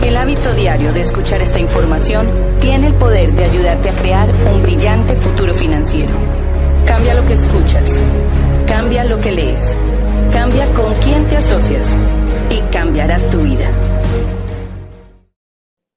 El hábito diario de escuchar esta información tiene el poder de ayudarte a crear un brillante futuro financiero. Cambia lo que escuchas, cambia lo que lees, cambia con quién te asocias y cambiarás tu vida.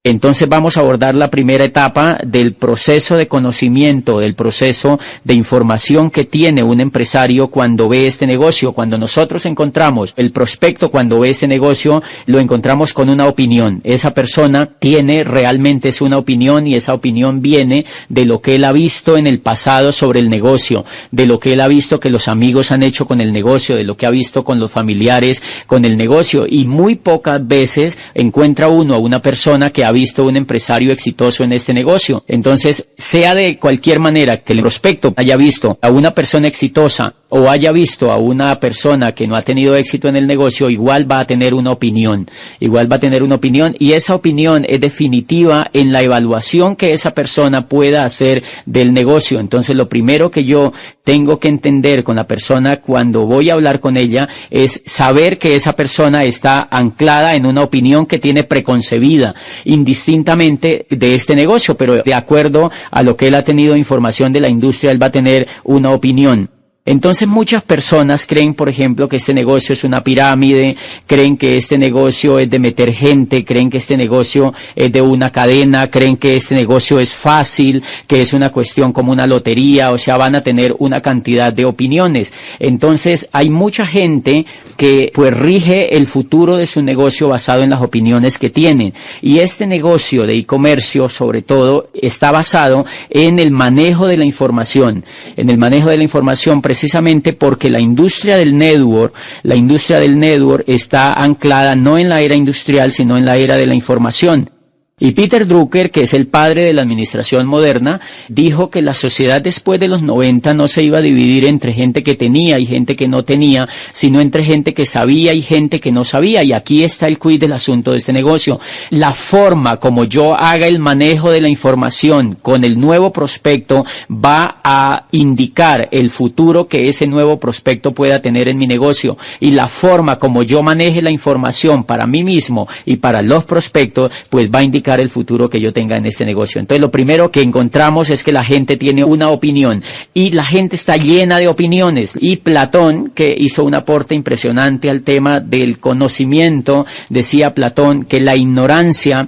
Entonces vamos a abordar la primera etapa del proceso de conocimiento, del proceso de información que tiene un empresario cuando ve este negocio. Cuando nosotros encontramos el prospecto, cuando ve este negocio, lo encontramos con una opinión. Esa persona tiene realmente una opinión y esa opinión viene de lo que él ha visto en el pasado sobre el negocio, de lo que él ha visto que los amigos han hecho con el negocio, de lo que ha visto con los familiares con el negocio. Y muy pocas veces encuentra uno a una persona que ha visto un empresario exitoso en este negocio. Entonces, sea de cualquier manera que el prospecto haya visto a una persona exitosa o haya visto a una persona que no ha tenido éxito en el negocio, igual va a tener una opinión. Igual va a tener una opinión y esa opinión es definitiva en la evaluación que esa persona pueda hacer del negocio. Entonces, lo primero que yo tengo que entender con la persona cuando voy a hablar con ella es saber que esa persona está anclada en una opinión que tiene preconcebida, indistintamente de este negocio, pero de acuerdo a lo que él ha tenido información de la industria, él va a tener una opinión. Entonces muchas personas creen, por ejemplo, que este negocio es una pirámide, creen que este negocio es de meter gente, creen que este negocio es de una cadena, creen que este negocio es fácil, que es una cuestión como una lotería, o sea, van a tener una cantidad de opiniones. Entonces hay mucha gente que pues rige el futuro de su negocio basado en las opiniones que tienen. Y este negocio de e-comercio, sobre todo, está basado en el manejo de la información, precisamente porque la industria del network está anclada no en la era industrial, sino en la era de la información. Y Peter Drucker, que es el padre de la administración moderna, dijo que la sociedad después de los 90 no se iba a dividir entre gente que tenía y gente que no tenía, sino entre gente que sabía y gente que no sabía. Y aquí está el quid del asunto de este negocio. La forma como yo haga el manejo de la información con el nuevo prospecto va a indicar el futuro que ese nuevo prospecto pueda tener en mi negocio. Y la forma como yo maneje la información para mí mismo y para los prospectos, pues va a indicar el futuro que yo tenga en este negocio. Entonces, lo primero que encontramos es que la gente tiene una opinión y la gente está llena de opiniones. Y Platón, que hizo un aporte impresionante al tema del conocimiento, decía Platón que la ignorancia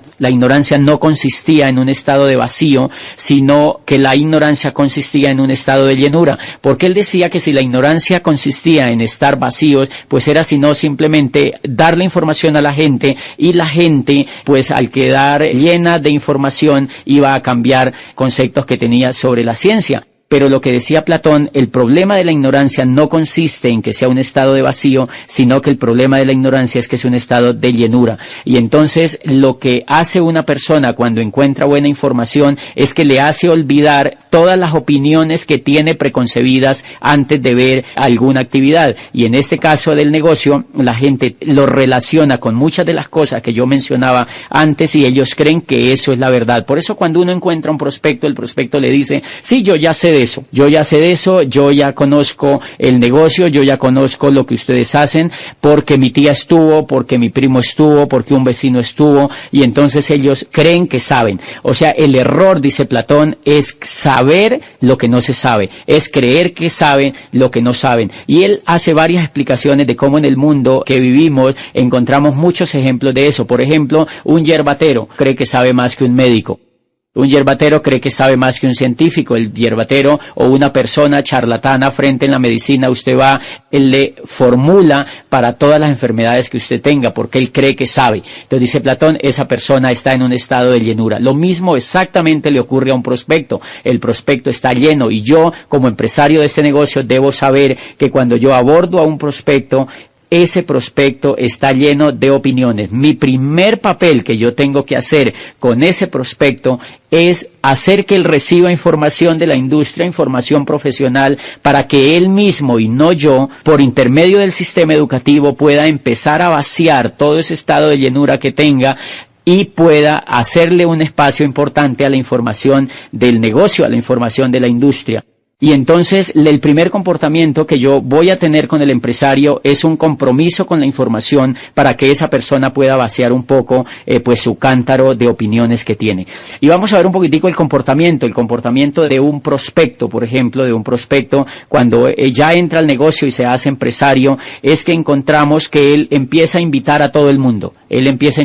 no consistía en un estado de vacío, sino que la ignorancia consistía en un estado de llenura. Porque él decía que si la ignorancia consistía en estar vacíos, pues era sino simplemente dar la información a la gente y la gente, pues al quedar llena de información, iba a cambiar conceptos que tenía sobre la ciencia. Pero lo que decía Platón, el problema de la ignorancia no consiste en que sea un estado de vacío, sino que el problema de la ignorancia es que es un estado de llenura. Y entonces lo que hace una persona cuando encuentra buena información es que le hace olvidar todas las opiniones que tiene preconcebidas antes de ver alguna actividad. Y en este caso del negocio, la gente lo relaciona con muchas de las cosas que yo mencionaba antes y ellos creen que eso es la verdad. Por eso cuando uno encuentra un prospecto, el prospecto le dice, sí, yo ya sé de eso, yo ya conozco el negocio, yo ya conozco lo que ustedes hacen, porque mi tía estuvo, porque mi primo estuvo, porque un vecino estuvo, y entonces ellos creen que saben. O sea, el error, dice Platón, es saber lo que no se sabe, es creer que saben lo que no saben. Y él hace varias explicaciones de cómo en el mundo que vivimos encontramos muchos ejemplos de eso. Por ejemplo, un yerbatero cree que sabe más que un médico. Un yerbatero cree que sabe más que un científico. El yerbatero o una persona charlatana frente en la medicina, usted va, él le formula para todas las enfermedades que usted tenga, porque él cree que sabe. Entonces dice Platón, esa persona está en un estado de llenura. Lo mismo exactamente le ocurre a un prospecto. El prospecto está lleno y yo, como empresario de este negocio, debo saber que cuando yo abordo a un prospecto, ese prospecto está lleno de opiniones. Mi primer papel que yo tengo que hacer con ese prospecto es hacer que él reciba información de la industria, información profesional, para que él mismo y no yo, por intermedio del sistema educativo, pueda empezar a vaciar todo ese estado de llenura que tenga y pueda hacerle un espacio importante a la información del negocio, a la información de la industria. Y entonces el primer comportamiento que yo voy a tener con el empresario es un compromiso con la información para que esa persona pueda vaciar un poco pues su cántaro de opiniones que tiene. Y vamos a ver un poquitico el comportamiento de un prospecto, por ejemplo, de un prospecto cuando ya entra al negocio y se hace empresario, es que encontramos que él empieza a invitar a todo el mundo. Él empieza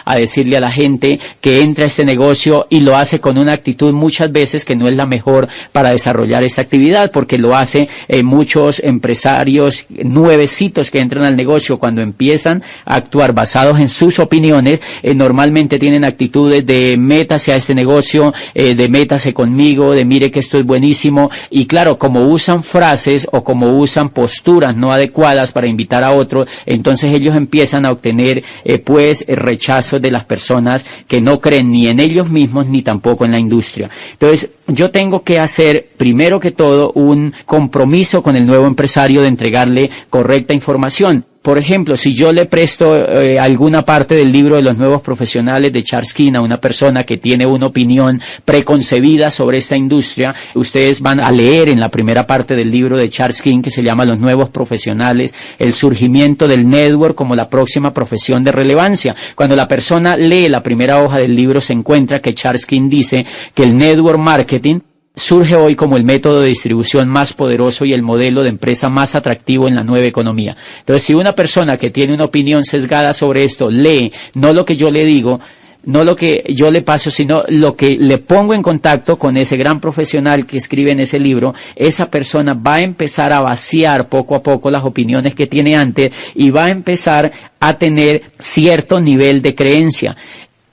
a decirle a la gente que entra a este negocio y lo hace con una actitud muchas veces que no es la mejor para desarrollar esta actividad, porque lo hace muchos empresarios nuevecitos que entran al negocio cuando empiezan a actuar basados en sus opiniones, normalmente tienen actitudes de métase a este negocio, de métase conmigo, de mire que esto es buenísimo, y claro, como usan frases o como usan posturas no adecuadas para invitar a otros, entonces ellos empiezan a obtener pues rechazo de las personas que no creen ni en ellos mismos ni tampoco en la industria. Entonces yo tengo que hacer, primero que todo, un compromiso con el nuevo empresario de entregarle correcta información. Por ejemplo, si yo le presto alguna parte del libro de los nuevos profesionales de Charles King a una persona que tiene una opinión preconcebida sobre esta industria, ustedes van a leer en la primera parte del libro de Charles King, que se llama Los nuevos profesionales, el surgimiento del network como la próxima profesión de relevancia. Cuando la persona lee la primera hoja del libro, se encuentra que Charles King dice que el network marketing surge hoy como el método de distribución más poderoso y el modelo de empresa más atractivo en la nueva economía. Entonces, si una persona que tiene una opinión sesgada sobre esto lee no lo que yo le digo, no lo que yo le paso, sino lo que le pongo en contacto con ese gran profesional que escribe en ese libro, esa persona va a empezar a vaciar poco a poco las opiniones que tiene antes y va a empezar a tener cierto nivel de creencia.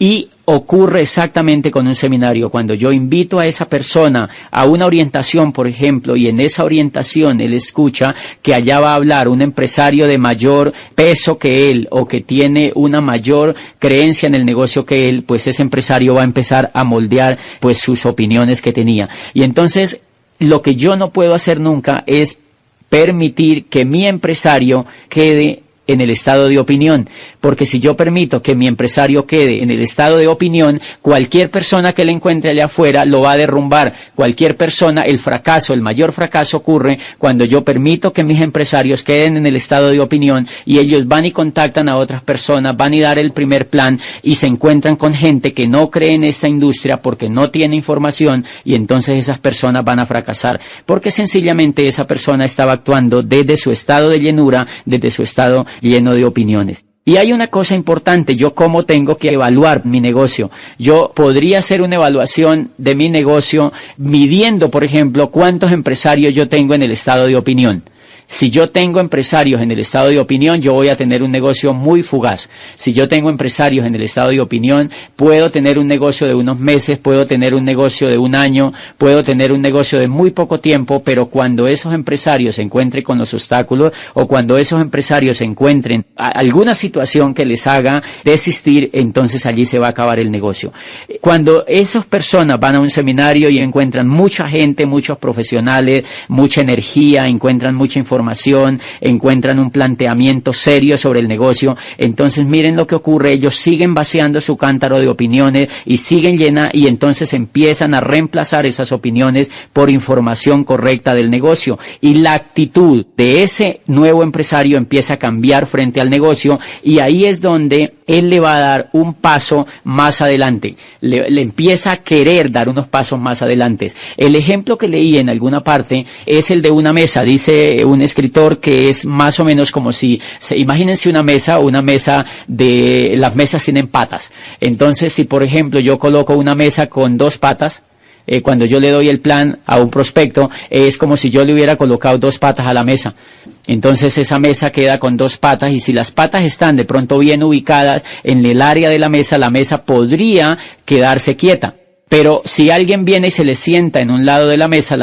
Y ocurre exactamente con un seminario. Cuando yo invito a esa persona a una orientación, por ejemplo, y en esa orientación él escucha que allá va a hablar un empresario de mayor peso que él o que tiene una mayor creencia en el negocio que él, pues ese empresario va a empezar a moldear pues sus opiniones que tenía. Y entonces lo que yo no puedo hacer nunca es permitir que mi empresario quede en el estado de opinión, porque si yo permito que mi empresario quede en el estado de opinión, cualquier persona que le encuentre allá afuera lo va a derrumbar. Cualquier persona, el mayor fracaso ocurre cuando yo permito que mis empresarios queden en el estado de opinión y ellos van y contactan a otras personas, van y dar el primer plan y se encuentran con gente que no cree en esta industria porque no tiene información y entonces esas personas van a fracasar, porque sencillamente esa persona estaba actuando desde su estado de llenura, desde su estado lleno de opiniones. Y hay una cosa importante, yo cómo tengo que evaluar mi negocio. Yo podría hacer una evaluación de mi negocio midiendo, por ejemplo, cuántos empresarios yo tengo en el estado de opinión. Si yo tengo empresarios en el estado de opinión, yo voy a tener un negocio muy fugaz. Si yo tengo empresarios en el estado de opinión, puedo tener un negocio de unos meses, puedo tener un negocio de un año, puedo tener un negocio de muy poco tiempo, pero cuando esos empresarios se encuentren con los obstáculos o cuando esos empresarios se encuentren alguna situación que les haga desistir, entonces allí se va a acabar el negocio. Cuando esas personas van a un seminario y encuentran mucha gente, muchos profesionales, mucha energía, encuentran mucha información, encuentran un planteamiento serio sobre el negocio, entonces miren lo que ocurre, ellos siguen vaciando su cántaro de opiniones y siguen y entonces empiezan a reemplazar esas opiniones por información correcta del negocio y la actitud de ese nuevo empresario empieza a cambiar frente al negocio y ahí es donde él le va a dar un paso más adelante, le empieza a querer dar unos pasos más adelante. El ejemplo que leí en alguna parte es el de una mesa, dice un escritor que es más o menos como si, imagínense una mesa de, las mesas tienen patas. Entonces, si por ejemplo yo coloco una mesa con dos patas, cuando yo le doy el plan a un prospecto, es como si yo le hubiera colocado dos patas a la mesa. Entonces esa mesa queda con dos patas y si las patas están de pronto bien ubicadas en el área de la mesa podría quedarse quieta. Pero si alguien viene y se le sienta en un lado de la mesa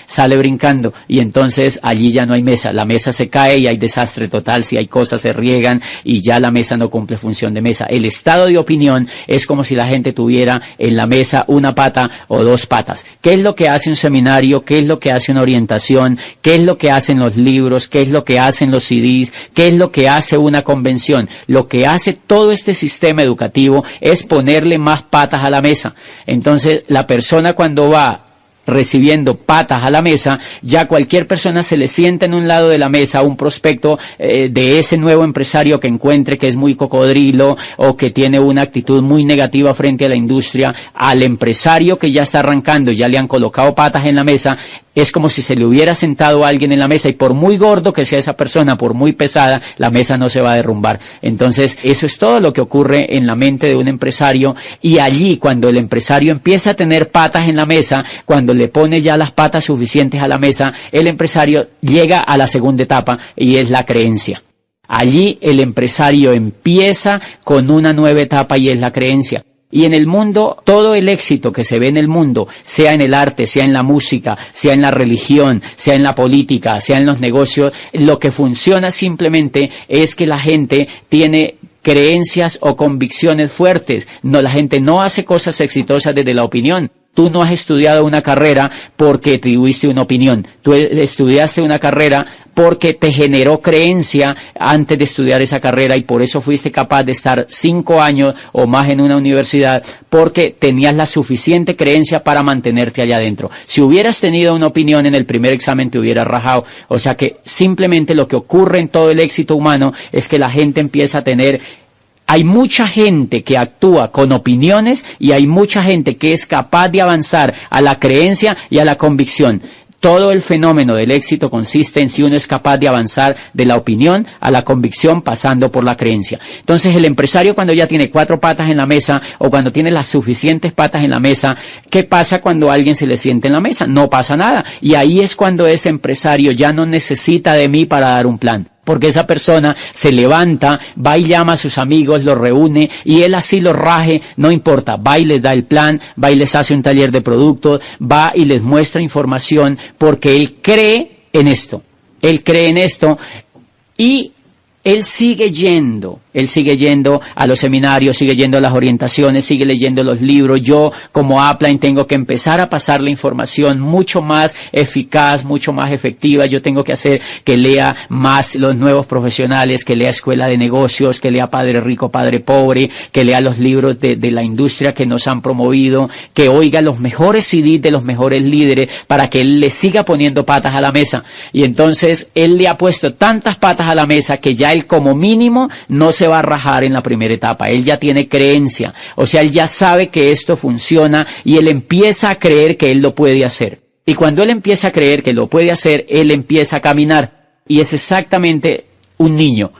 sale brincando y entonces allí ya no hay mesa, la mesa se cae y hay desastre total, si hay cosas se riegan y ya la mesa no cumple función de mesa. El estado de opinión es como si la gente tuviera en la mesa una pata o dos patas. ¿Qué es lo que hace un seminario? ¿Qué es lo que hace una orientación? ¿Qué es lo que hacen los libros? ¿Qué es lo que hacen los CDs? ¿Qué es lo que hace una convención? Lo que hace todo este sistema educativo es ponerle más patas a la mesa. Entonces, la persona cuando va recibiendo patas a la mesa, ya cualquier persona se le sienta en un lado de la mesa un prospecto de ese nuevo empresario que encuentre que es muy cocodrilo o que tiene una actitud muy negativa frente a la industria. Al empresario que ya está arrancando, ya le han colocado patas en la mesa, es como si se le hubiera sentado a alguien en la mesa, y por muy gordo que sea esa persona, por muy pesada, la mesa no se va a derrumbar. Entonces, eso es todo lo que ocurre en la mente de un empresario, y allí, cuando el empresario empieza a tener patas en la mesa, cuando le pone ya las patas suficientes a la mesa, el empresario llega a la segunda etapa, y es la creencia. Allí el empresario empieza con una nueva etapa, y es la creencia. Y en el mundo, todo el éxito que se ve en el mundo, sea en el arte, sea en la música, sea en la religión, sea en la política, sea en los negocios, lo que funciona simplemente es que la gente tiene creencias o convicciones fuertes. No, la gente no hace cosas exitosas desde la opinión. Tú no has estudiado una carrera porque tuviste una opinión. Tú estudiaste una carrera porque te generó creencia antes de estudiar esa carrera, y por eso fuiste capaz de estar 5 años o más en una universidad, porque tenías la suficiente creencia para mantenerte allá adentro. Si hubieras tenido una opinión en el primer examen, te hubieras rajado. O sea que simplemente lo que ocurre en todo el éxito humano es que la gente empieza a tener... Hay mucha gente que actúa con opiniones, y hay mucha gente que es capaz de avanzar a la creencia y a la convicción. Todo el fenómeno del éxito consiste en si uno es capaz de avanzar de la opinión a la convicción, pasando por la creencia. Entonces, el empresario, cuando ya tiene 4 patas en la mesa, o cuando tiene las suficientes patas en la mesa, ¿qué pasa cuando alguien se le siente en la mesa? No pasa nada. Y ahí es cuando ese empresario ya no necesita de mí para dar un plan. Porque esa persona se levanta, va y llama a sus amigos, los reúne, y él así los raje, no importa, va y les da el plan, va y les hace un taller de productos, va y les muestra información, porque él cree en esto, y él sigue yendo a los seminarios, sigue yendo a las orientaciones, sigue leyendo los libros. Yo, como Upline, tengo que empezar a pasar la información mucho más eficaz, mucho más efectiva. Yo tengo que hacer que lea más los nuevos profesionales, que lea Escuela de Negocios, que lea Padre Rico, Padre Pobre, que lea los libros de la industria que nos han promovido, que oiga los mejores CDs de los mejores líderes, para que él le siga poniendo patas a la mesa. Y entonces, él le ha puesto tantas patas a la mesa que ya él, como mínimo, no se va a rajar en la primera etapa. Él ya tiene creencia, o sea, él ya sabe que esto funciona, y él empieza a creer que él lo puede hacer. Y cuando él empieza a creer que lo puede hacer, él empieza a caminar, y es exactamente un niño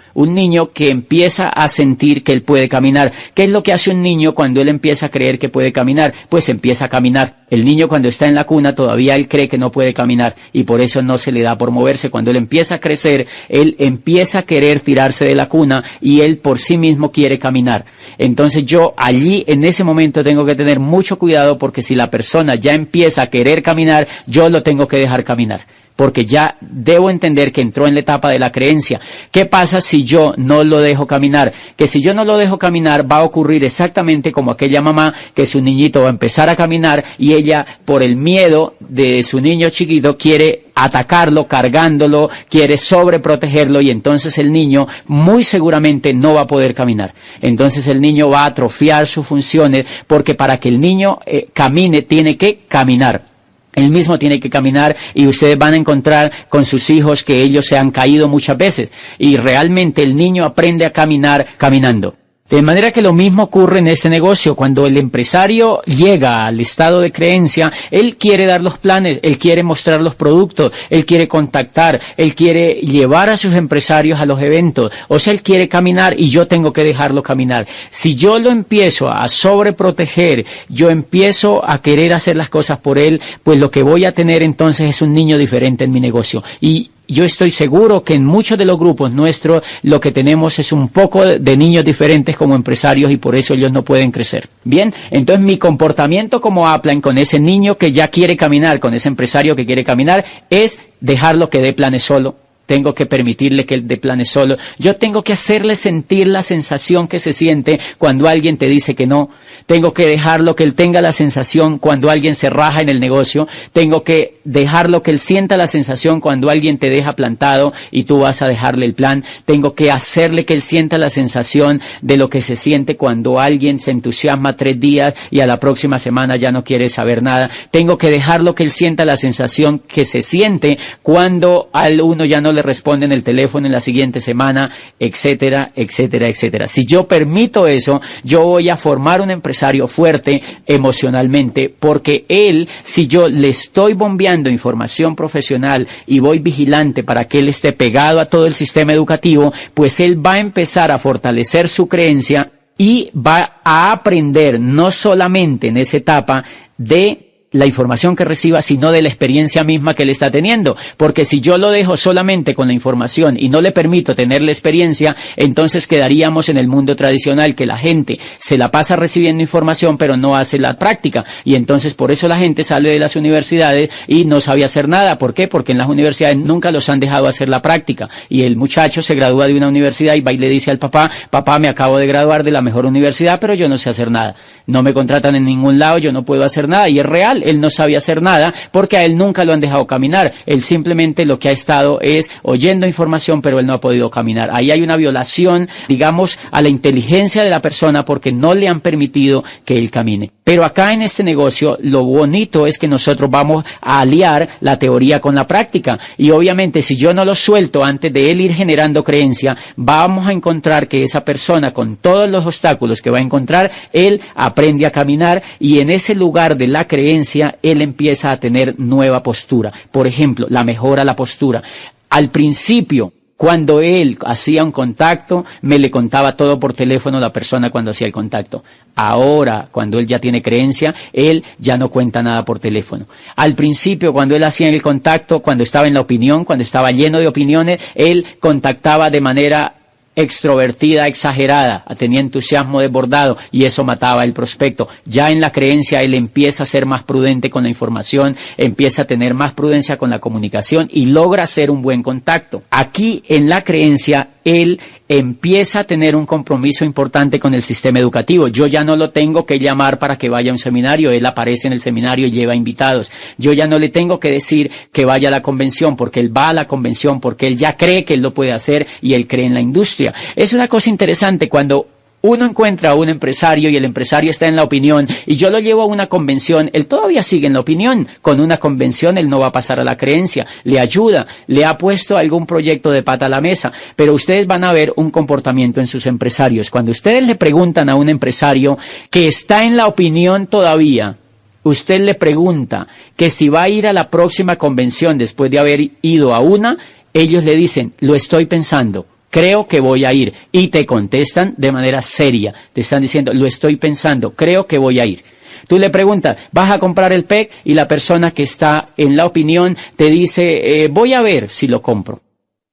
que empieza a sentir que él puede caminar. ¿Qué es lo que hace un niño cuando él empieza a creer que puede caminar? Pues empieza a caminar. El niño, cuando está en la cuna, todavía él cree que no puede caminar, y por eso no se le da por moverse. Cuando él empieza a crecer, él empieza a querer tirarse de la cuna, y él por sí mismo quiere caminar. Entonces yo allí, en ese momento, tengo que tener mucho cuidado, porque si la persona ya empieza a querer caminar, yo lo tengo que dejar caminar, porque ya debo entender que entró en la etapa de la creencia. ¿Qué pasa si yo no lo dejo caminar? Que si yo no lo dejo caminar, va a ocurrir exactamente como aquella mamá, que su niñito va a empezar a caminar, y ella, por el miedo de su niño chiquito, quiere atacarlo, cargándolo, quiere sobreprotegerlo, y entonces el niño muy seguramente no va a poder caminar. Entonces el niño va a atrofiar sus funciones, porque para que el niño camine, tiene que caminar. Él mismo tiene que caminar, y ustedes van a encontrar con sus hijos que ellos se han caído muchas veces, y realmente el niño aprende a caminar caminando. De manera que lo mismo ocurre en este negocio. Cuando el empresario llega al estado de creencia, él quiere dar los planes, él quiere mostrar los productos, él quiere contactar, él quiere llevar a sus empresarios a los eventos. O sea, él quiere caminar, y yo tengo que dejarlo caminar. Si yo lo empiezo a sobreproteger, yo empiezo a querer hacer las cosas por él, pues lo que voy a tener entonces es un niño diferente en mi negocio. Y yo estoy seguro que en muchos de los grupos nuestros lo que tenemos es un poco de niños diferentes como empresarios, y por eso ellos no pueden crecer. Bien, entonces mi comportamiento como Upline con ese niño que ya quiere caminar, con ese empresario que quiere caminar, es dejarlo que dé planes solo. tengo que permitirle que él dé planes solo, yo tengo que hacerle sentir la sensación que se siente cuando alguien te dice que no, tengo que dejarlo que él tenga la sensación cuando alguien se raja en el negocio, tengo que dejarlo que él sienta la sensación cuando alguien te deja plantado y tú vas a dejarle el plan, tengo que hacerle que él sienta la sensación de lo que se siente cuando alguien se entusiasma 3 días y a la próxima semana ya no quiere saber nada, tengo que dejarlo que él sienta la sensación que se siente cuando al uno ya no le responde en el teléfono en la siguiente semana, etcétera, etcétera, etcétera. Si yo permito eso, yo voy a formar un empresario fuerte emocionalmente, porque él, si yo le estoy bombeando información profesional y voy vigilante para que él esté pegado a todo el sistema educativo, pues él va a empezar a fortalecer su creencia y va a aprender no solamente en esa etapa de la información que reciba, sino de la experiencia misma que él está teniendo, porque si yo lo dejo solamente con la información y no le permito tener la experiencia, entonces quedaríamos en el mundo tradicional, que la gente se la pasa recibiendo información pero no hace la práctica, y entonces por eso la gente sale de las universidades y no sabe hacer nada. ¿Por qué? Porque en las universidades nunca los han dejado hacer la práctica, y el muchacho se gradúa de una universidad y va y le dice al papá, papá, me acabo de graduar de la mejor universidad, pero yo no sé hacer nada, no me contratan en ningún lado, yo no puedo hacer nada, y es real. Él no sabe hacer nada porque a él nunca lo han dejado caminar. Él simplemente lo que ha estado es oyendo información, pero él no ha podido caminar. Ahí hay una violación, digamos, a la inteligencia de la persona porque no le han permitido que él camine. Pero acá en este negocio lo bonito es que nosotros vamos a aliar la teoría con la práctica, y obviamente si yo no lo suelto antes de él ir generando creencia, vamos a encontrar que esa persona, con todos los obstáculos que va a encontrar, él aprende a caminar, y en ese lugar de la creencia él empieza a tener nueva postura. Por ejemplo, la mejora la postura. Al principio, cuando él hacía un contacto, me le contaba todo por teléfono la persona cuando hacía el contacto. Ahora, cuando él ya tiene creencia, él ya no cuenta nada por teléfono. Al principio, cuando él hacía el contacto, cuando estaba en la opinión, cuando estaba lleno de opiniones, él contactaba de manera extrovertida, exagerada, tenía entusiasmo desbordado, y eso mataba al prospecto. Ya en la creencia él empieza a ser más prudente con la información, empieza a tener más prudencia con la comunicación y logra hacer un buen contacto. Aquí en la creencia él empieza a tener un compromiso importante con el sistema educativo. Yo ya no lo tengo que llamar para que vaya a un seminario, él aparece en el seminario y lleva invitados. Yo ya no le tengo que decir que vaya a la convención, porque él va a la convención, porque él ya cree que él lo puede hacer y él cree en la industria. Es una cosa interesante cuando uno encuentra a un empresario y el empresario está en la opinión y yo lo llevo a una convención, él todavía sigue en la opinión. Con una convención él no va a pasar a la creencia, le ayuda, le ha puesto algún proyecto de pata a la mesa, pero ustedes van a ver un comportamiento en sus empresarios. Cuando ustedes le preguntan a un empresario que está en la opinión todavía, usted le pregunta que si va a ir a la próxima convención después de haber ido a una, ellos le dicen, lo estoy pensando, creo que voy a ir, y te contestan de manera seria, te están diciendo, lo estoy pensando, creo que voy a ir. Tú le preguntas, ¿vas a comprar el PEC? Y la persona que está en la opinión te dice, voy a ver si lo compro.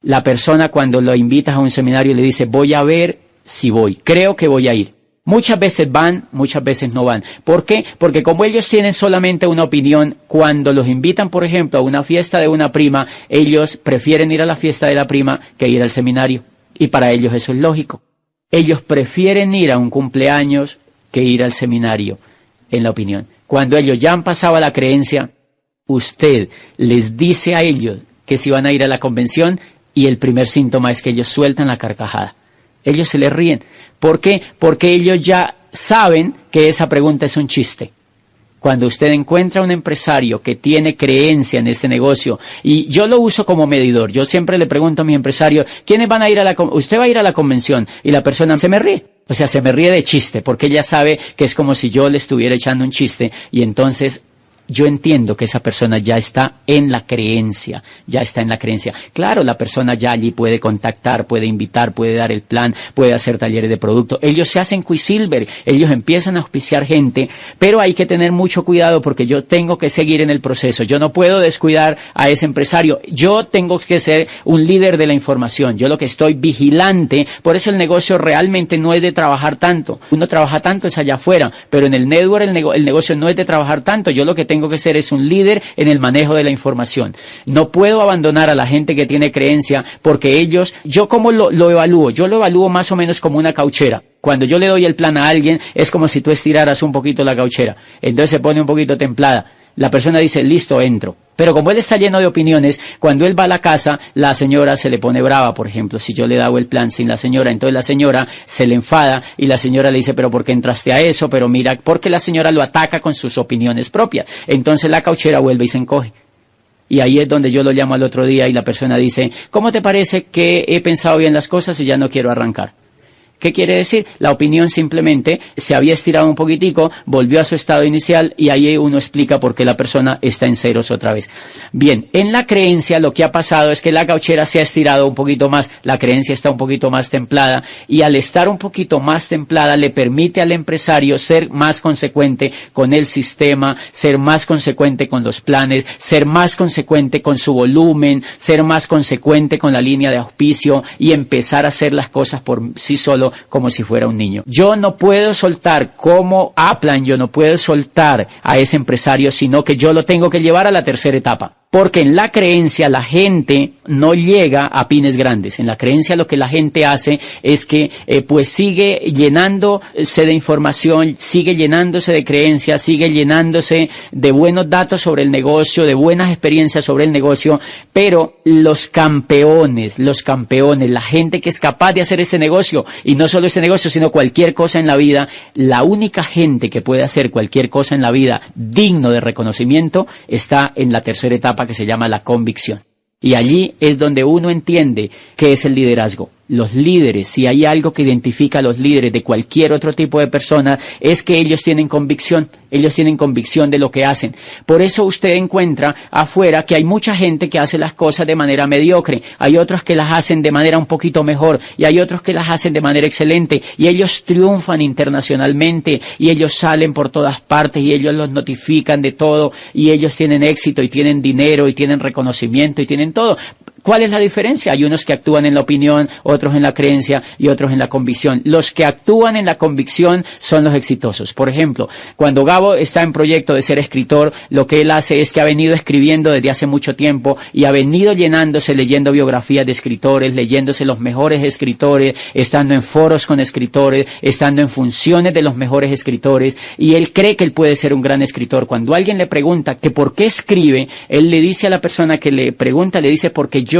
La persona cuando lo invitas a un seminario le dice, voy a ver si voy, creo que voy a ir. Muchas veces van, muchas veces no van. ¿Por qué? Porque como ellos tienen solamente una opinión, cuando los invitan, por ejemplo, a una fiesta de una prima, ellos prefieren ir a la fiesta de la prima que ir al seminario. Y para ellos eso es lógico. Ellos prefieren ir a un cumpleaños que ir al seminario, en la opinión. Cuando ellos ya han pasado a la creencia, usted les dice a ellos que si van a ir a la convención, y el primer síntoma es que ellos sueltan la carcajada. Ellos se les ríen. ¿Por qué? Porque ellos ya saben que esa pregunta es un chiste. Cuando usted encuentra un empresario que tiene creencia en este negocio, y yo lo uso como medidor, yo siempre le pregunto a mi empresario, ¿quiénes van a ir a la convención? Usted va a ir a la convención, y la persona se me ríe. O sea, se me ríe de chiste, porque ella sabe que es como si yo le estuviera echando un chiste, y entonces yo entiendo que esa persona ya está en la creencia, ya está en la creencia. Claro, la persona ya allí puede contactar, puede invitar, puede dar el plan, puede hacer talleres de producto. Ellos se hacen Quicksilver, ellos empiezan a auspiciar gente, pero hay que tener mucho cuidado porque yo tengo que seguir en el proceso. Yo no puedo descuidar a ese empresario. Yo tengo que ser un líder de la información. Yo lo que estoy vigilante, por eso el negocio realmente no es de trabajar tanto. Uno trabaja tanto es allá afuera, pero en el network el negocio no es de trabajar tanto. Yo lo que tengo tengo que ser es un líder en el manejo de la información. No puedo abandonar a la gente que tiene creencia porque ellos, yo cómo lo evalúo, yo lo evalúo más o menos como una cauchera. Cuando yo le doy el plan a alguien es como si tú estiraras un poquito la cauchera, entonces se pone un poquito templada. La persona dice, listo, entro. Pero como él está lleno de opiniones, cuando él va a la casa, la señora se le pone brava, por ejemplo, si yo le daba el plan sin la señora, entonces la señora se le enfada y la señora le dice, pero ¿por qué entraste a eso? Pero mira, porque la señora lo ataca con sus opiniones propias. Entonces la cauchera vuelve y se encoge. Y ahí es donde yo lo llamo al otro día y la persona dice, ¿cómo te parece que he pensado bien las cosas y ya no quiero arrancar? ¿Qué quiere decir? La opinión simplemente se había estirado un poquitico, volvió a su estado inicial y ahí uno explica por qué la persona está en ceros otra vez. Bien, en la creencia lo que ha pasado es que la cauchera se ha estirado un poquito más, la creencia está un poquito más templada y al estar un poquito más templada le permite al empresario ser más consecuente con el sistema, ser más consecuente con los planes, ser más consecuente con su volumen, ser más consecuente con la línea de auspicio y empezar a hacer las cosas por sí solo como si fuera un niño. Yo no puedo soltar como Aplan, yo no puedo soltar a ese empresario, sino que yo lo tengo que llevar a la tercera etapa. Porque en la creencia la gente no llega a pines grandes. En la creencia lo que la gente hace es que pues sigue llenándose de información, sigue llenándose de creencias, sigue llenándose de buenos datos sobre el negocio, de buenas experiencias sobre el negocio, pero los campeones, la gente que es capaz de hacer este negocio, y no solo este negocio, sino cualquier cosa en la vida, la única gente que puede hacer cualquier cosa en la vida digno de reconocimiento está en la tercera etapa, que se llama la convicción. Y allí es donde uno entiende qué es el liderazgo. Los líderes, si hay algo que identifica a los líderes de cualquier otro tipo de persona, es que ellos tienen convicción de lo que hacen. Por eso usted encuentra afuera que hay mucha gente que hace las cosas de manera mediocre, hay otros que las hacen de manera un poquito mejor, y hay otros que las hacen de manera excelente, y ellos triunfan internacionalmente, y ellos salen por todas partes, y ellos los notifican de todo, y ellos tienen éxito, y tienen dinero, y tienen reconocimiento, y tienen todo. ¿Cuál es la diferencia? Hay unos que actúan en la opinión, otros en la creencia y otros en la convicción. Los que actúan en la convicción son los exitosos. Por ejemplo, cuando Gabo está en proyecto de ser escritor, lo que él hace es que ha venido escribiendo desde hace mucho tiempo y ha venido llenándose leyendo biografías de escritores, leyéndose los mejores escritores, estando en foros con escritores, estando en funciones de los mejores escritores, y él cree que él puede ser un gran escritor. Cuando alguien le pregunta que por qué escribe, él le dice a la persona que le pregunta, le dice, porque yo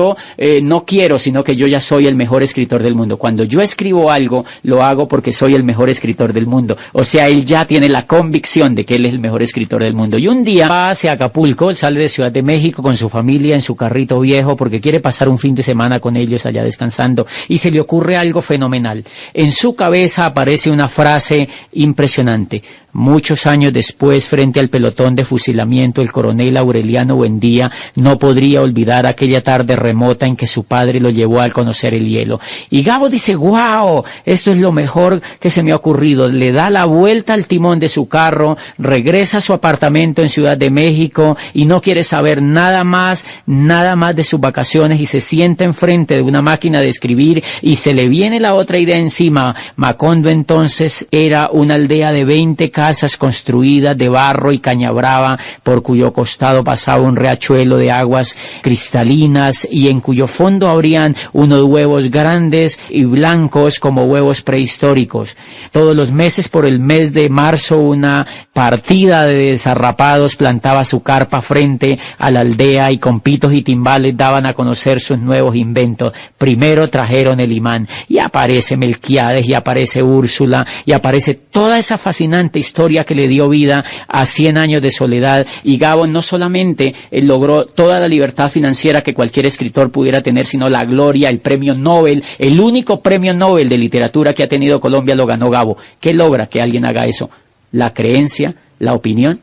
no quiero, sino que yo ya soy el mejor escritor del mundo. Cuando yo escribo algo, lo hago porque soy el mejor escritor del mundo. O sea, él ya tiene la convicción de que él es el mejor escritor del mundo. Y un día va hacia Acapulco, él sale de Ciudad de México con su familia en su carrito viejo porque quiere pasar un fin de semana con ellos allá descansando, y se le ocurre algo fenomenal. En su cabeza aparece una frase impresionante. Muchos años después, frente al pelotón de fusilamiento, el coronel Aureliano Buendía no podría olvidar aquella tarde remota en que su padre lo llevó a conocer el hielo. Y Gabo dice, ¡wow! Esto es lo mejor que se me ha ocurrido. Le da la vuelta al timón de su carro, regresa a su apartamento en Ciudad de México y no quiere saber nada más de sus vacaciones, y se sienta enfrente de una máquina de escribir y se le viene la otra idea encima. Macondo entonces era una aldea de 20 casas construidas de barro y caña brava, por cuyo costado pasaba un riachuelo de aguas cristalinas y en cuyo fondo habrían unos huevos grandes y blancos como huevos prehistóricos. Todos los meses, por el mes de marzo, una partida de desarrapados plantaba su carpa frente a la aldea y con pitos y timbales daban a conocer sus nuevos inventos. Primero trajeron el imán, y aparece Melquiades, y aparece Úrsula, y aparece toda esa fascinante historia que le dio vida a 100 años de soledad. Y Gabo no solamente logró toda la libertad financiera que cualquier escritor pudiera tener, sino la gloria, el premio Nobel, el único premio Nobel de literatura que ha tenido Colombia lo ganó Gabo. ¿Qué logra que alguien haga eso? ¿La creencia? ¿La opinión?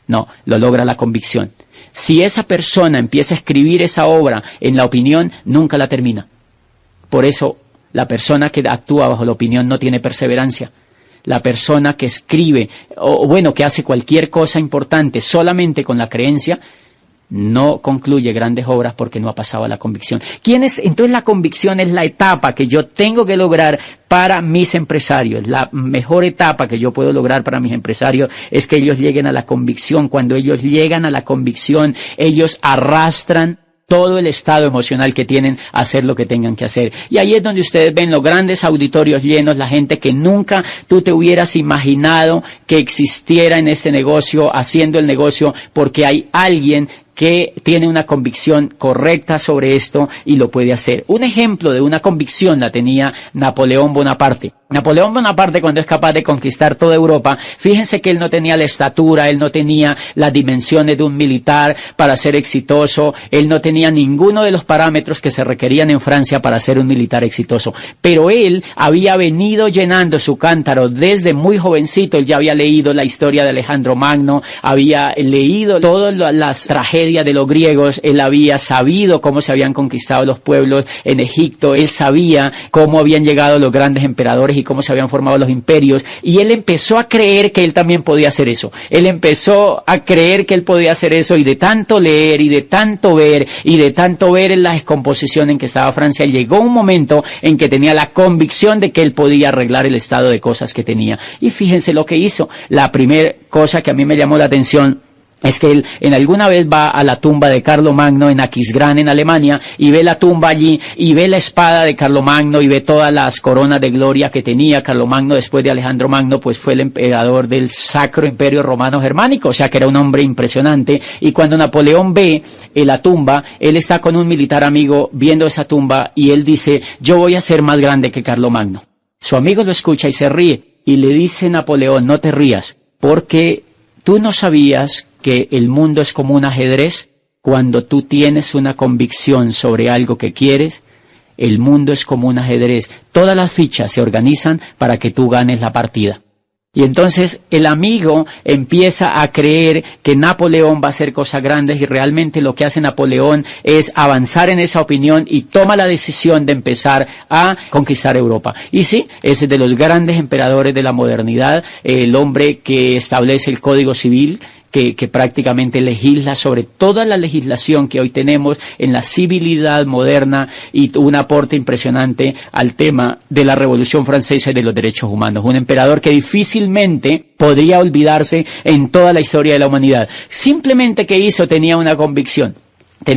No, lo logra la convicción. Si esa persona empieza a escribir esa obra en la opinión, nunca la termina. Por eso, la persona que actúa bajo la opinión no tiene perseverancia. La persona que escribe, o bueno, que hace cualquier cosa importante solamente con la creencia, no concluye grandes obras porque no ha pasado a la convicción. Entonces la convicción es la etapa que yo tengo que lograr para mis empresarios. La mejor etapa que yo puedo lograr para mis empresarios es que ellos lleguen a la convicción. Cuando ellos llegan a la convicción, ellos arrastran todo el estado emocional que tienen a hacer lo que tengan que hacer. Y ahí es donde ustedes ven los grandes auditorios llenos, la gente que nunca tú te hubieras imaginado que existiera en este negocio, haciendo el negocio, porque hay alguien que tiene una convicción correcta sobre esto y lo puede hacer. Un ejemplo de una convicción la tenía Napoleón Bonaparte. Napoleón Bonaparte, cuando es capaz de conquistar toda Europa, fíjense que él no tenía la estatura, él no tenía las dimensiones de un militar para ser exitoso, él no tenía ninguno de los parámetros que se requerían en Francia para ser un militar exitoso. Pero él había venido llenando su cántaro desde muy jovencito. Él ya había leído la historia de Alejandro Magno, había leído todas las tragedias de los griegos, él había sabido cómo se habían conquistado los pueblos en Egipto, él sabía cómo habían llegado los grandes emperadores y cómo se habían formado los imperios, y él empezó a creer que él también podía hacer eso. Él empezó a creer que él podía hacer eso, y de tanto leer, y de tanto ver, en la descomposición en que estaba Francia, llegó un momento en que tenía la convicción de que él podía arreglar el estado de cosas que tenía. Y fíjense lo que hizo. La primera cosa que a mí me llamó la atención es que él en alguna vez va a la tumba de Carlomagno en Aquisgrán, en Alemania, y ve la tumba allí, y ve la espada de Carlomagno, y ve todas las coronas de gloria que tenía. Carlomagno, después de Alejandro Magno, pues fue el emperador del Sacro Imperio Romano Germánico, o sea que era un hombre impresionante. Y cuando Napoleón ve la tumba, él está con un militar amigo viendo esa tumba, y él dice: yo voy a ser más grande que Carlomagno. Su amigo lo escucha y se ríe, y le dice Napoleón: no te rías, porque tú no sabías que el mundo es como un ajedrez. Cuando tú tienes una convicción sobre algo que quieres, el mundo es como un ajedrez. Todas las fichas se organizan para que tú ganes la partida. Y entonces el amigo empieza a creer que Napoleón va a hacer cosas grandes, y realmente lo que hace Napoleón es avanzar en esa opinión y toma la decisión de empezar a conquistar Europa. Y sí, es de los grandes emperadores de la modernidad, el hombre que establece el Código Civil, que prácticamente legisla sobre toda la legislación que hoy tenemos en la civilidad moderna, y un aporte impresionante al tema de la Revolución Francesa y de los derechos humanos. Un emperador que difícilmente podría olvidarse en toda la historia de la humanidad. Simplemente que hizo, tenía una convicción. De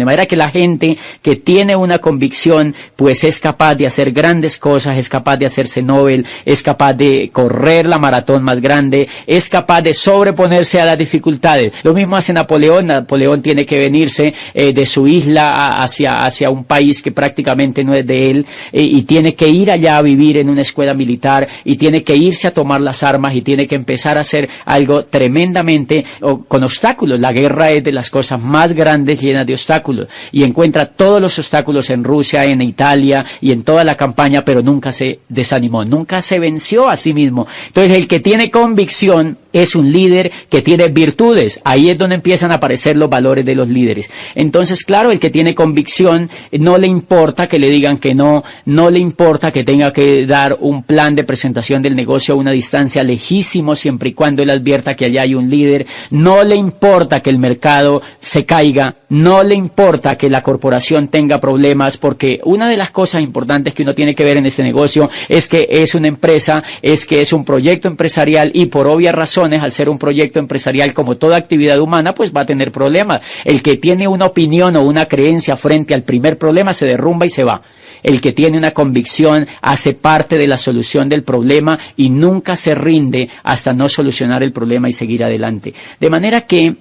manera que la gente que tiene una convicción, pues es capaz de hacer grandes cosas, es capaz de hacerse Nobel, es capaz de correr la maratón más grande, es capaz de sobreponerse a las dificultades. Lo mismo hace Napoleón. Napoleón tiene que venirse de su isla hacia un país que prácticamente no es de él, y tiene que ir allá a vivir en una escuela militar, y tiene que irse a tomar las armas, y tiene que empezar a hacer algo tremendamente con obstáculos. La guerra es de las cosas más grandes, llenas de obstáculos, y encuentra todos los obstáculos en Rusia, en Italia y en toda la campaña, pero nunca se desanimó, nunca se venció a sí mismo. Entonces el que tiene convicción es un líder que tiene virtudes. Ahí es donde empiezan a aparecer los valores de los líderes. Entonces, claro, el que tiene convicción no le importa que le digan que no le importa que tenga que dar un plan de presentación del negocio a una distancia lejísimo, siempre y cuando él advierta que allá hay un líder. No le importa que el mercado se caiga, no le importa que la corporación tenga problemas, porque una de las cosas importantes que uno tiene que ver en este negocio es que es una empresa, es que es un proyecto empresarial, y por obvias razones, al ser un proyecto empresarial, como toda actividad humana, pues va a tener problemas. El que tiene una opinión o una creencia frente al primer problema se derrumba y se va. El que tiene una convicción hace parte de la solución del problema y nunca se rinde hasta no solucionar el problema y seguir adelante. De manera que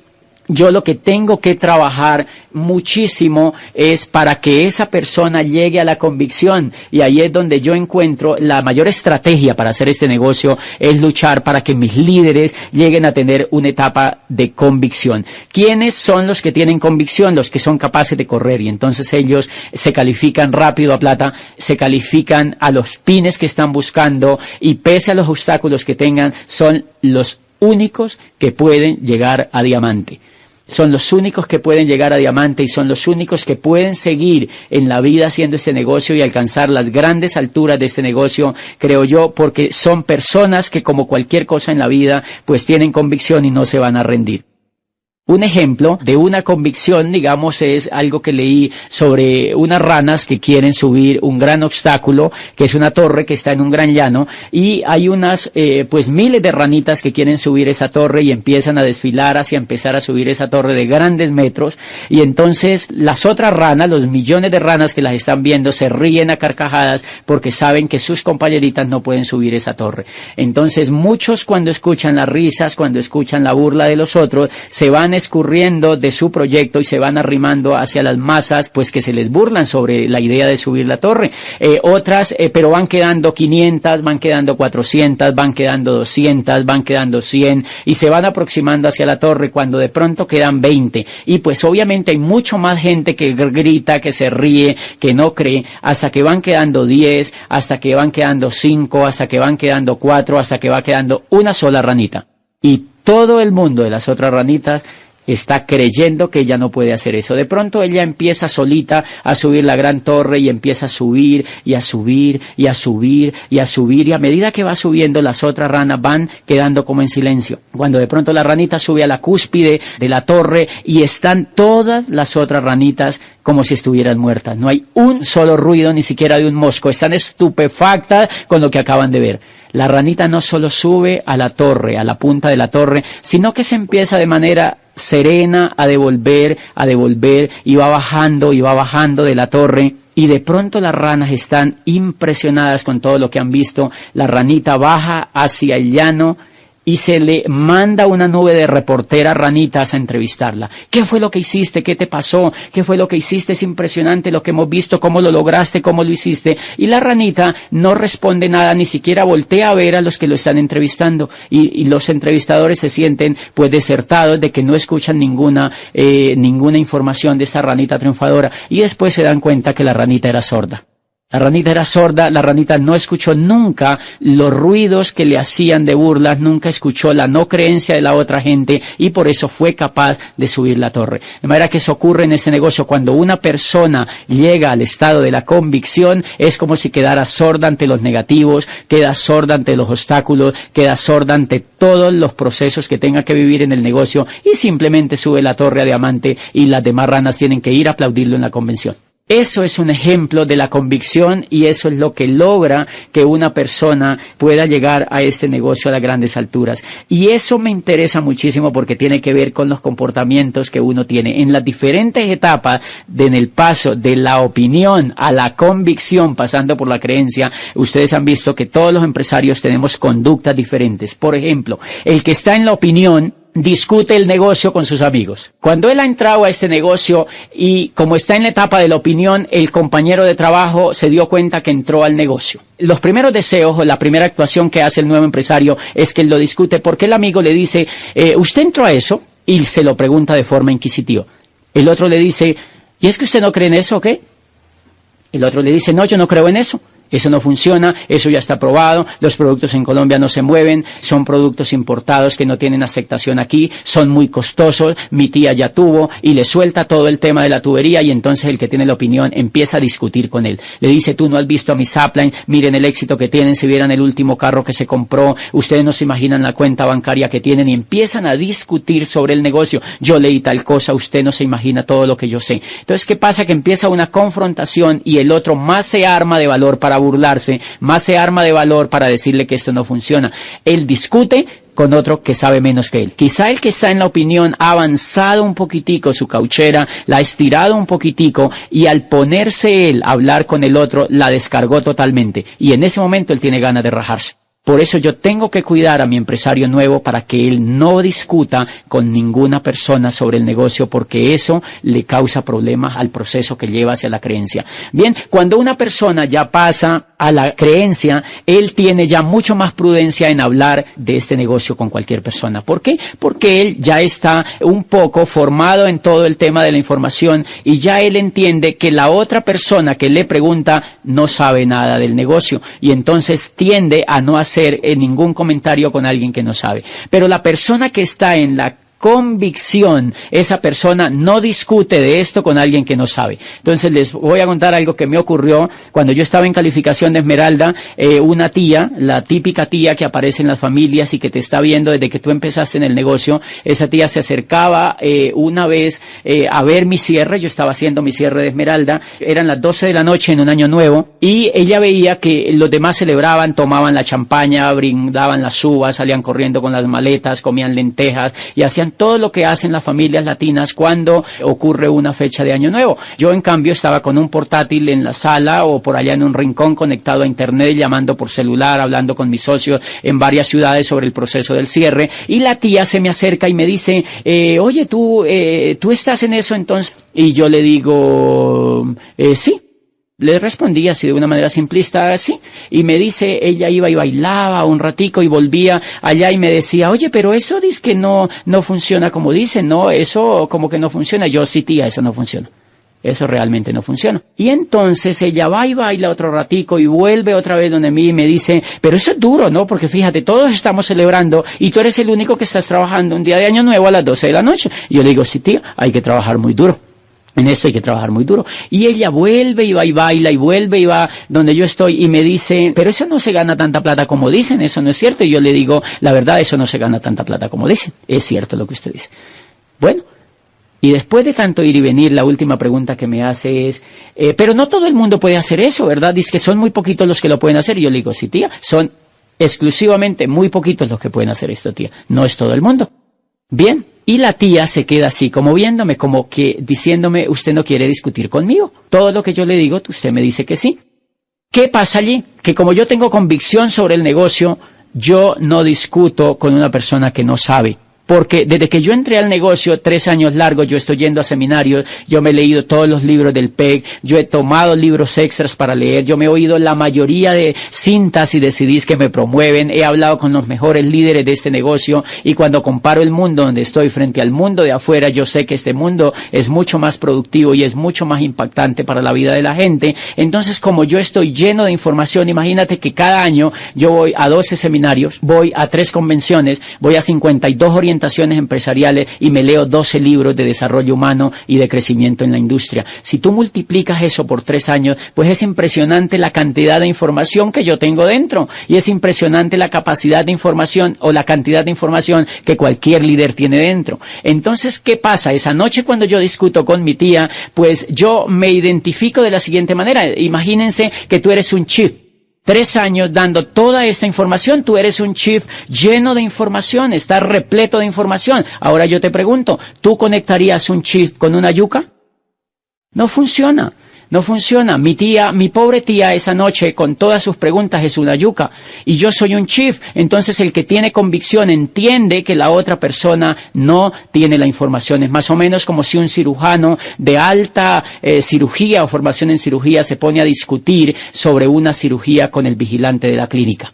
yo lo que tengo que trabajar muchísimo es para que esa persona llegue a la convicción, y ahí es donde yo encuentro la mayor estrategia para hacer este negocio, es luchar para que mis líderes lleguen a tener una etapa de convicción. ¿Quiénes son los que tienen convicción? Los que son capaces de correr, y entonces ellos se califican rápido a plata, se califican a los pines que están buscando, y pese a los obstáculos que tengan, son los únicos que pueden llegar a diamante. Son los únicos que pueden llegar a diamante, y son los únicos que pueden seguir en la vida haciendo este negocio y alcanzar las grandes alturas de este negocio, creo yo, porque son personas que, como cualquier cosa en la vida, pues tienen convicción y no se van a rendir. Un ejemplo de una convicción, digamos, es algo que leí sobre unas ranas que quieren subir un gran obstáculo, que es una torre que está en un gran llano, y hay unas, pues miles de ranitas que quieren subir esa torre y empiezan a desfilar hacia empezar a subir esa torre de grandes metros, y entonces las otras ranas, los millones de ranas que las están viendo, se ríen a carcajadas porque saben que sus compañeritas no pueden subir esa torre. Entonces muchos, cuando escuchan las risas, cuando escuchan la burla de los otros, se van escurriendo de su proyecto y se van arrimando hacia las masas, pues que se les burlan sobre la idea de subir la torre. Otras, pero van quedando 500, van quedando 400, van quedando 200, van quedando 100 y se van aproximando hacia la torre cuando de pronto quedan 20. Y pues obviamente hay mucho más gente que grita, que se ríe, que no cree, hasta que van quedando 10, hasta que van quedando 5, hasta que van quedando 4, hasta que va quedando una sola ranita. Y todo el mundo de las otras ranitas está creyendo que ella no puede hacer eso. De pronto ella empieza solita a subir la gran torre y empieza a subir y a subir y a subir y a subir, y a medida que va subiendo las otras ranas van quedando como en silencio. Cuando de pronto la ranita sube a la cúspide de la torre y están todas las otras ranitas como si estuvieran muertas. No hay un solo ruido, ni siquiera de un mosco. Están estupefactas con lo que acaban de ver. La ranita no solo sube a la torre, a la punta de la torre, sino que se empieza de manera serena a devolver, y va bajando de la torre, y de pronto las ranas están impresionadas con todo lo que han visto. La ranita baja hacia el llano y se le manda una nube de reporteras ranitas a entrevistarla. ¿Qué fue lo que hiciste? ¿Qué te pasó? ¿Qué fue lo que hiciste? Es impresionante lo que hemos visto, cómo lo lograste, cómo lo hiciste. Y la ranita no responde nada, ni siquiera voltea a ver a los que lo están entrevistando. Y los entrevistadores se sienten pues desertados de que no escuchan ninguna información de esta ranita triunfadora. Y después se dan cuenta que la ranita era sorda. La ranita era sorda, la ranita no escuchó nunca los ruidos que le hacían de burlas, nunca escuchó la no creencia de la otra gente y por eso fue capaz de subir la torre. De manera que eso ocurre en este negocio. Cuando una persona llega al estado de la convicción, es como si quedara sorda ante los negativos, queda sorda ante los obstáculos, queda sorda ante todos los procesos que tenga que vivir en el negocio y simplemente sube la torre a diamante y las demás ranas tienen que ir a aplaudirlo en la convención. Eso es un ejemplo de la convicción y eso es lo que logra que una persona pueda llegar a este negocio a las grandes alturas. Y eso me interesa muchísimo porque tiene que ver con los comportamientos que uno tiene. En las diferentes etapas en el paso de la opinión a la convicción, pasando por la creencia, ustedes han visto que todos los empresarios tenemos conductas diferentes. Por ejemplo, el que está en la opinión discute el negocio con sus amigos. Cuando él ha entrado a este negocio y como está en la etapa de la opinión, el compañero de trabajo se dio cuenta que entró al negocio. Los primeros deseos o la primera actuación que hace el nuevo empresario es que él lo discute porque el amigo le dice, ¿usted entró a eso? Y se lo pregunta de forma inquisitiva. El otro le dice, ¿y es que usted no cree en eso o qué? El otro le dice, no, yo no creo en eso. Eso no funciona, eso ya está probado, los productos en Colombia no se mueven, son productos importados que no tienen aceptación aquí, son muy costosos, mi tía ya tuvo, y le suelta todo el tema de la tubería y entonces el que tiene la opinión empieza a discutir con él. Le dice, tú no has visto a mi Sapline, miren el éxito que tienen, si vieran el último carro que se compró, ustedes no se imaginan la cuenta bancaria que tienen y empiezan a discutir sobre el negocio. Yo leí tal cosa, usted no se imagina todo lo que yo sé. Entonces, ¿qué pasa? Que empieza una confrontación y el otro más se arma de valor para burlarse, más se arma de valor para decirle que esto no funciona. Él discute con otro que sabe menos que él. Quizá el que está en la opinión ha avanzado un poquitico su cauchera, la ha estirado un poquitico y al ponerse él a hablar con el otro, la descargó totalmente. Y en ese momento él tiene ganas de rajarse. Por eso yo tengo que cuidar a mi empresario nuevo para que él no discuta con ninguna persona sobre el negocio porque eso le causa problemas al proceso que lleva hacia la creencia. Bien, cuando una persona ya pasa a la creencia, él tiene ya mucho más prudencia en hablar de este negocio con cualquier persona. ¿Por qué? Porque él ya está un poco formado en todo el tema de la información y ya él entiende que la otra persona que le pregunta no sabe nada del negocio y entonces tiende a no hacer ningún comentario con alguien que no sabe. Pero la persona que está en la convicción, esa persona no discute de esto con alguien que no sabe. Entonces les voy a contar algo que me ocurrió cuando yo estaba en calificación de Esmeralda. Una tía, la típica tía que aparece en las familias y que te está viendo desde que tú empezaste en el negocio, esa tía se acercaba una vez a ver mi cierre. Yo estaba haciendo mi cierre de Esmeralda, eran las 12 de la noche en un año nuevo, y ella veía que los demás celebraban, tomaban la champaña, brindaban las uvas, salían corriendo con las maletas, comían lentejas y hacían todo lo que hacen las familias latinas cuando ocurre una fecha de año nuevo. Yo, en cambio, estaba con un portátil en la sala o por allá en un rincón conectado a internet, llamando por celular, hablando con mis socios en varias ciudades sobre el proceso del cierre, y la tía se me acerca y me dice, oye, ¿tú estás en eso entonces? Y yo le digo, sí. Le respondí así de una manera simplista, sí, y me dice, ella iba y bailaba un ratico y volvía allá y me decía, oye, pero eso dice que no funciona como dicen, no, eso como que no funciona. Yo, sí, tía, eso no funciona. Eso realmente no funciona. Y entonces ella va y baila otro ratico y vuelve otra vez donde mí y me dice, pero eso es duro, ¿no? Porque fíjate, todos estamos celebrando y tú eres el único que estás trabajando un día de año nuevo a las 12 de la noche. Y yo le digo, sí, tía, hay que trabajar muy duro. En esto hay que trabajar muy duro. Y ella vuelve y va y baila y vuelve y va donde yo estoy y me dice, pero eso no se gana tanta plata como dicen, eso no es cierto. Y yo le digo, la verdad, eso no se gana tanta plata como dicen. Es cierto lo que usted dice. Bueno, y después de tanto ir y venir, la última pregunta que me hace es, pero no todo el mundo puede hacer eso, ¿verdad? Dice que son muy poquitos los que lo pueden hacer. Y yo le digo, sí, tía, son exclusivamente muy poquitos los que pueden hacer esto, tía. No es todo el mundo. Bien. Y la tía se queda así, como viéndome, como que diciéndome, usted no quiere discutir conmigo. Todo lo que yo le digo, usted me dice que sí. ¿Qué pasa allí? Que como yo tengo convicción sobre el negocio, yo no discuto con una persona que no sabe. Porque desde que yo entré al negocio, 3 años largos, yo estoy yendo a seminarios, yo me he leído todos los libros del PEG, yo he tomado libros extras para leer, yo me he oído la mayoría de cintas y de CDs que me promueven, he hablado con los mejores líderes de este negocio, y cuando comparo el mundo donde estoy frente al mundo de afuera, yo sé que este mundo es mucho más productivo y es mucho más impactante para la vida de la gente. Entonces, como yo estoy lleno de información, imagínate que cada año yo voy a 12 seminarios, voy a 3 convenciones, voy a 52 orientaciones empresariales y me leo 12 libros de desarrollo humano y de crecimiento en la industria. Si tú multiplicas eso por 3 años, pues es impresionante la cantidad de información que yo tengo dentro, y es impresionante la capacidad de información o la cantidad de información que cualquier líder tiene dentro. Entonces, ¿qué pasa? Esa noche cuando yo discuto con mi tía, pues yo me identifico de la siguiente manera. Imagínense que tú eres un chief. 3 años dando toda esta información, tú eres un chief lleno de información, estás repleto de información. Ahora yo te pregunto, ¿tú conectarías un chief con una yuca? No funciona. No funciona. Mi pobre tía esa noche con todas sus preguntas es una yuca y yo soy un chief. Entonces el que tiene convicción entiende que la otra persona no tiene la información. Es más o menos como si un cirujano de alta cirugía o formación en cirugía se pone a discutir sobre una cirugía con el vigilante de la clínica.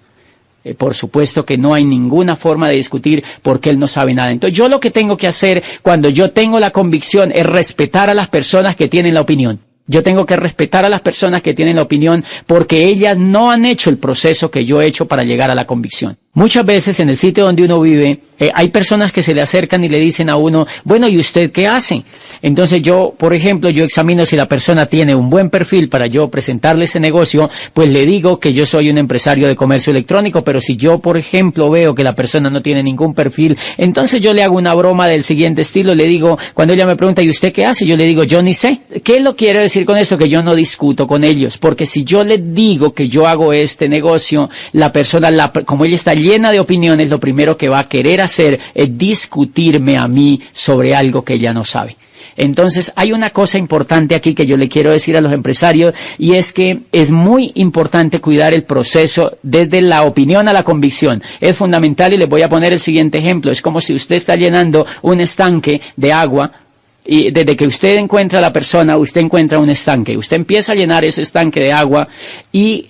Por supuesto que no hay ninguna forma de discutir porque él no sabe nada. Entonces yo lo que tengo que hacer cuando yo tengo la convicción es respetar a las personas que tienen la opinión. Yo tengo que respetar a las personas que tienen la opinión porque ellas no han hecho el proceso que yo he hecho para llegar a la convicción. Muchas veces en el sitio donde uno vive, hay personas que se le acercan y le dicen a uno, bueno, ¿y usted qué hace? Entonces yo, por ejemplo, yo examino si la persona tiene un buen perfil para yo presentarle ese negocio, pues le digo que yo soy un empresario de comercio electrónico, pero si yo, por ejemplo, veo que la persona no tiene ningún perfil, entonces yo le hago una broma del siguiente estilo, le digo, cuando ella me pregunta, ¿y usted qué hace? Yo le digo, yo ni sé. ¿Qué lo quiero decir con eso? Que yo no discuto con ellos, porque si yo le digo que yo hago este negocio, la persona, como ella está llena de opiniones, lo primero que va a querer hacer es discutirme a mí sobre algo que ella no sabe. Entonces, hay una cosa importante aquí que yo le quiero decir a los empresarios, y es que es muy importante cuidar el proceso desde la opinión a la convicción. Es fundamental, y les voy a poner el siguiente ejemplo. Es como si usted está llenando un estanque de agua, y desde que usted encuentra a la persona, usted encuentra un estanque. Usted empieza a llenar ese estanque de agua, y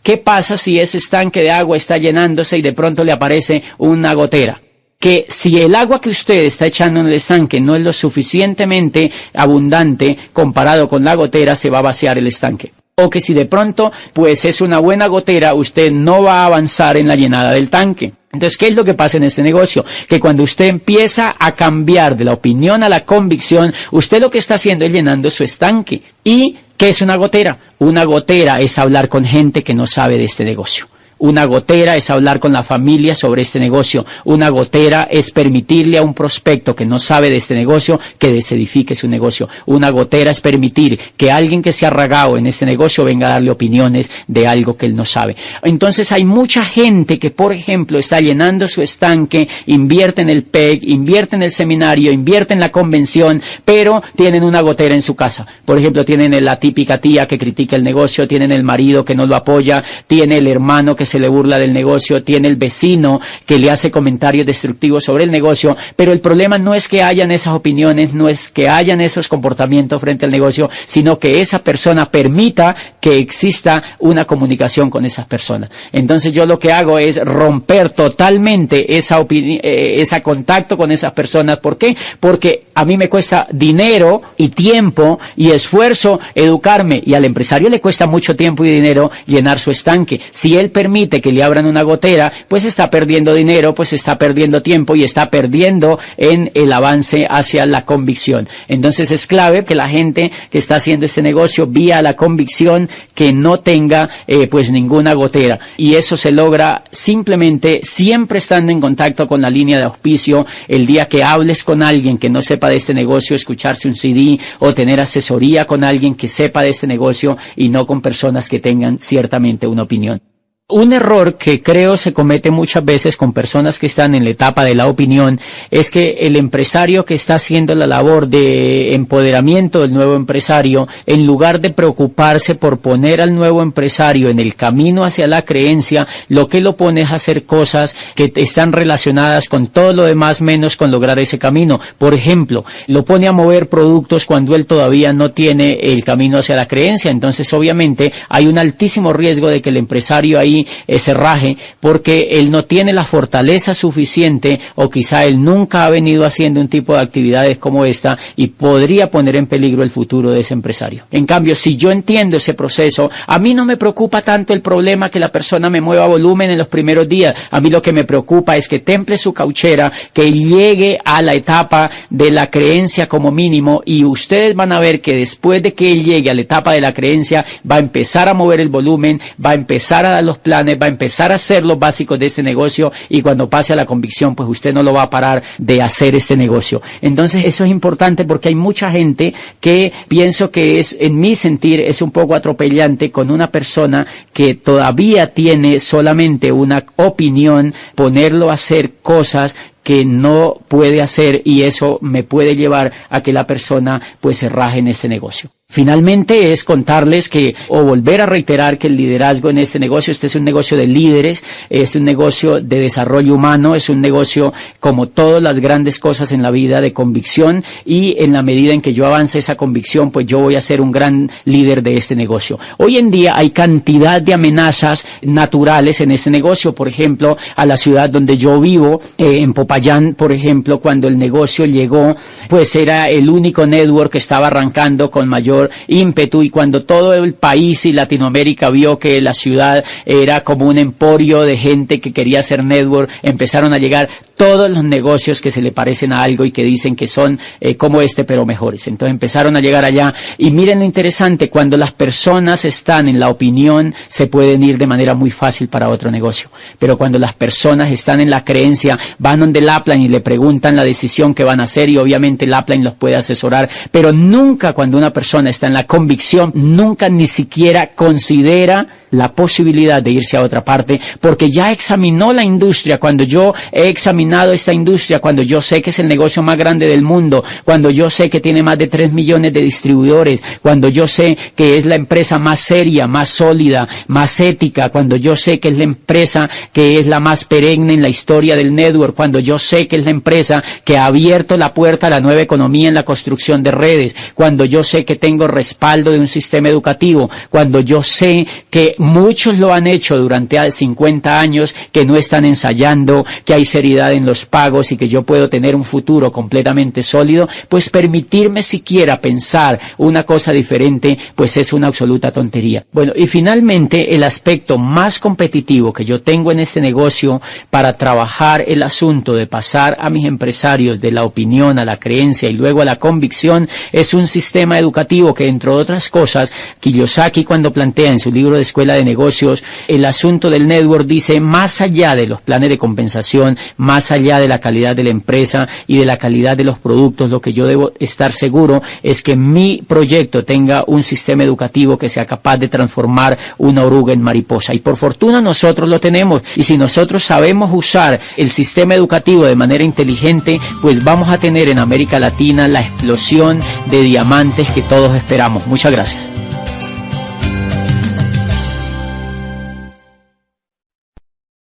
¿qué pasa si ese estanque de agua está llenándose y de pronto le aparece una gotera? Que si el agua que usted está echando en el estanque no es lo suficientemente abundante comparado con la gotera, se va a vaciar el estanque. o que si de pronto pues es una buena gotera, usted no va a avanzar en la llenada del tanque. Entonces, ¿qué es lo que pasa en este negocio? Que cuando usted empieza a cambiar de la opinión a la convicción, usted lo que está haciendo es llenando su estanque. ¿Y qué es una gotera? Una gotera es hablar con gente que no sabe de este negocio. Una gotera es hablar con la familia sobre este negocio. Una gotera es permitirle a un prospecto que no sabe de este negocio que desedifique su negocio. Una gotera es permitir que alguien que se ha ragado en este negocio venga a darle opiniones de algo que él no sabe. Entonces hay mucha gente que, por ejemplo, está llenando su estanque, invierte en el PEG, invierte en el seminario, invierte en la convención, pero tienen una gotera en su casa. Por ejemplo, tienen la típica tía que critica el negocio, tienen el marido que no lo apoya, tiene el hermano que se le burla del negocio, tiene el vecino que le hace comentarios destructivos sobre el negocio, pero el problema no es que hayan esas opiniones, no es que hayan esos comportamientos frente al negocio, sino que esa persona permita que exista una comunicación con esas personas. Entonces yo lo que hago es romper totalmente ese contacto con esas personas. ¿Por qué? Porque a mí me cuesta dinero y tiempo y esfuerzo educarme, y al empresario le cuesta mucho tiempo y dinero llenar su estanque. Si él permite que le abran una gotera, pues está perdiendo dinero, pues está perdiendo tiempo y está perdiendo en el avance hacia la convicción. Entonces es clave que la gente que está haciendo este negocio vía la convicción que no tenga pues ninguna gotera, y eso se logra simplemente siempre estando en contacto con la línea de auspicio. El día que hables con alguien que no sepa de este negocio, escucharse un CD o tener asesoría con alguien que sepa de este negocio y no con personas que tengan ciertamente una opinión. Un error que creo se comete muchas veces con personas que están en la etapa de la opinión es que el empresario que está haciendo la labor de empoderamiento del nuevo empresario, en lugar de preocuparse por poner al nuevo empresario en el camino hacia la creencia, lo que lo pone es a hacer cosas que están relacionadas con todo lo demás menos con lograr ese camino. Por ejemplo, lo pone a mover productos cuando él todavía no tiene el camino hacia la creencia. Entonces obviamente hay un altísimo riesgo de que el empresario ahí se raje, porque él no tiene la fortaleza suficiente, o quizá él nunca ha venido haciendo un tipo de actividades como esta, y podría poner en peligro el futuro de ese empresario. En cambio, si yo entiendo ese proceso, a mí no me preocupa tanto el problema que la persona me mueva volumen en los primeros días. A mí lo que me preocupa es que temple su cauchera, que llegue a la etapa de la creencia como mínimo, y ustedes van a ver que después de que él llegue a la etapa de la creencia, va a empezar a mover el volumen, va a empezar a dar los planes, va a empezar a hacer los básicos de este negocio, y cuando pase a la convicción, pues usted no lo va a parar de hacer este negocio. Entonces eso es importante, porque hay mucha gente que pienso que es, en mi sentir, es un poco atropellante con una persona que todavía tiene solamente una opinión, ponerlo a hacer cosas que no puede hacer, y eso me puede llevar a que la persona pues se raje en este negocio. Finalmente es contarles que, o volver a reiterar, que el liderazgo en este negocio, este es un negocio de líderes, es un negocio de desarrollo humano, es un negocio, como todas las grandes cosas en la vida, de convicción, y en la medida en que yo avance esa convicción, pues yo voy a ser un gran líder de este negocio. Hoy en día hay cantidad de amenazas naturales en este negocio. Por ejemplo, a la ciudad donde yo vivo, en Popayán, por ejemplo, cuando el negocio llegó, pues era el único network que estaba arrancando con mayor ímpetu, y cuando todo el país y Latinoamérica vio que la ciudad era como un emporio de gente que quería hacer network, empezaron a llegar todos los negocios que se le parecen a algo y que dicen que son como este, pero mejores. Entonces empezaron a llegar allá, y miren lo interesante: cuando las personas están en la opinión, se pueden ir de manera muy fácil para otro negocio, pero cuando las personas están en la creencia, van donde Lapline y le preguntan la decisión que van a hacer, y obviamente Lapline los puede asesorar, pero nunca, cuando una persona está en la convicción, nunca ni siquiera considera la posibilidad de irse a otra parte, porque ya examinó la industria. Cuando yo he examinado esta industria, cuando yo sé que es el negocio más grande del mundo, cuando yo sé que tiene más de 3 millones de distribuidores, cuando yo sé que es la empresa más seria, más sólida, más ética, cuando yo sé que es la empresa que es la más perenne en la historia del network, cuando yo sé que es la empresa que ha abierto la puerta a la nueva economía en la construcción de redes, cuando yo sé que tengo respaldo de un sistema educativo, cuando yo sé que muchos lo han hecho durante 50 años, que no están ensayando, que hay seriedad en los pagos y que yo puedo tener un futuro completamente sólido, pues permitirme siquiera pensar una cosa diferente, pues es una absoluta tontería. Bueno, y finalmente el aspecto más competitivo que yo tengo en este negocio para trabajar el asunto de pasar a mis empresarios de la opinión a la creencia y luego a la convicción es un sistema educativo que, entre otras cosas, Kiyosaki, cuando plantea en su libro de Escuela de Negocios el asunto del network, dice: más allá de los planes de compensación, más allá de la calidad de la empresa y de la calidad de los productos, lo que yo debo estar seguro es que mi proyecto tenga un sistema educativo que sea capaz de transformar una oruga en mariposa. Y por fortuna nosotros lo tenemos, y si nosotros sabemos usar el sistema educativo de manera inteligente, pues vamos a tener en América Latina la explosión de diamantes que todos esperamos. Muchas gracias.